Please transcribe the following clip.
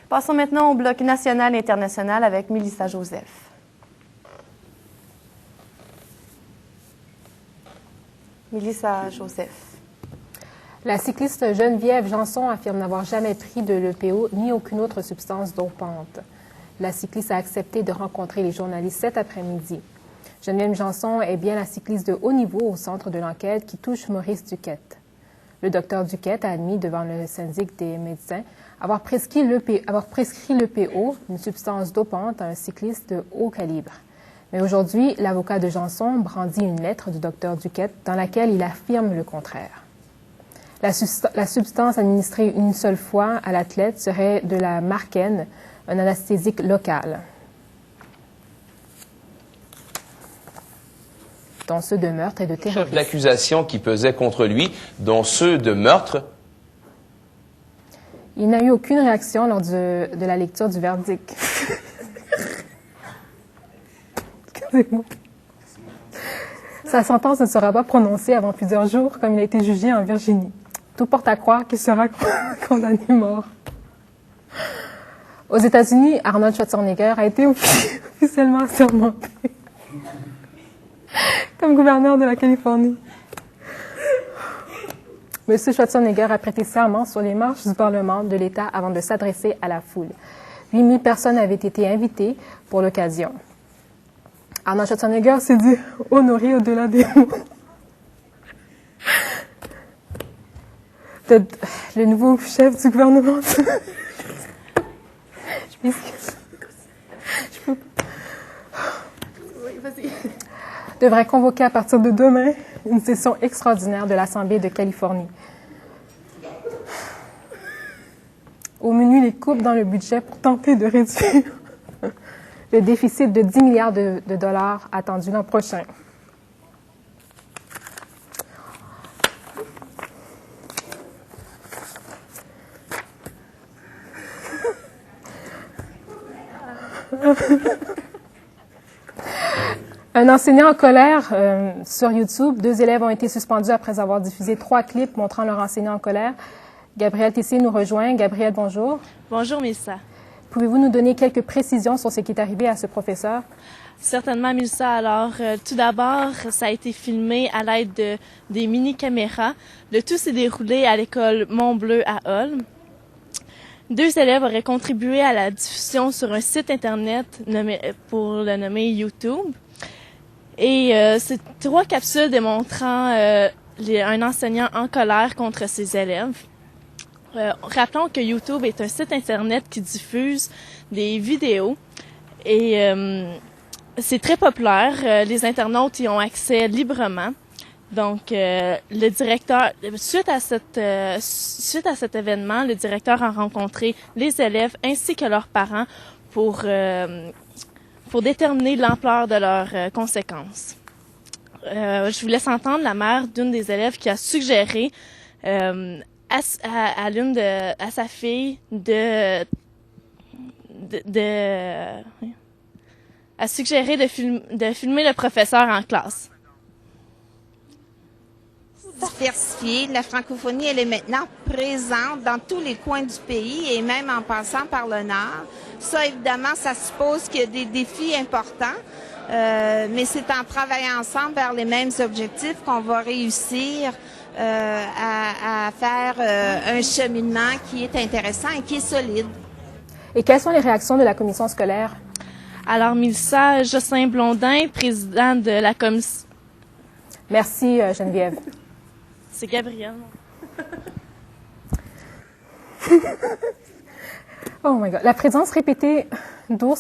Passons maintenant au bloc national et international avec Mélissa Joseph. Mélissa Joseph. La cycliste Geneviève Janson affirme n'avoir jamais pris de l'EPO ni aucune autre substance dopante. La cycliste a accepté de rencontrer les journalistes cet après-midi. Geneviève Janson est bien la cycliste de haut niveau au centre de l'enquête qui touche Maurice Duquette. Le docteur Duquette a admis devant le syndic des médecins avoir prescrit l'EPO, une substance dopante, à un cycliste de haut calibre. Mais aujourd'hui, l'avocat de Janson brandit une lettre du docteur Duquette dans laquelle il affirme le contraire. La substance administrée une seule fois à l'athlète serait de la Marken, un anesthésique local, dont ceux de meurtre et de terrorisme. Chef d'accusation qui pesaient contre lui, dont ceux de meurtre. Il n'a eu aucune réaction lors de la lecture du verdict. Excusez-moi. Sa sentence ne sera pas prononcée avant plusieurs jours, comme il a été jugé en Virginie. Tout porte à croire qu'il sera condamné mort. Aux États-Unis, Arnold Schwarzenegger a été officiellement assermenté comme gouverneur de la Californie. M. Schwarzenegger a prêté serment sur les marches du Parlement de l'État avant de s'adresser à la foule. 8000 personnes avaient été invitées pour l'occasion. Arnold Schwarzenegger s'est dit honoré au-delà des mots. Le nouveau chef du gouvernement. Je m'excuse. Je peux pas. Oui, vas-y. Devrait convoquer à partir de demain une session extraordinaire de l'Assemblée de Californie. Au menu, les coupes dans le budget pour tenter de réduire le déficit de 10 milliards de dollars attendu l'an prochain. Un enseignant en colère sur YouTube. 2 élèves ont été suspendus après avoir diffusé 3 clips montrant leur enseignant en colère. Gabriel Tessier nous rejoint. Gabriel, bonjour. Bonjour, Mélissa. Pouvez-vous nous donner quelques précisions sur ce qui est arrivé à ce professeur? Certainement, Mélissa. Alors, tout d'abord, ça a été filmé à l'aide des mini-caméras. Le tout s'est déroulé à l'école Montbleu à Holm. 2 élèves auraient contribué à la diffusion sur un site Internet pour le nommer YouTube. Et c'est 3 capsules démontrant un enseignant en colère contre ses élèves. Rappelons que YouTube est un site Internet qui diffuse des vidéos et c'est très populaire. Les internautes y ont accès librement. Donc, le directeur, suite à cet événement, le directeur a rencontré les élèves ainsi que leurs parents pour déterminer l'ampleur de leurs conséquences. Je vous laisse entendre la mère d'une des élèves qui a suggéré à sa fille de filmer le professeur en classe. Diversifiée, la francophonie, elle est maintenant présente dans tous les coins du pays et même en passant par le Nord. Ça, évidemment, ça suppose qu'il y a des défis importants, mais c'est en travaillant ensemble vers les mêmes objectifs qu'on va réussir à faire un cheminement qui est intéressant et qui est solide. Et quelles sont les réactions de la commission scolaire? Alors, Mélissa, Jocelyn Blondin, président de la commission. Merci, Geneviève. C'est Gabriel. Oh my God. La présence répétée d'ours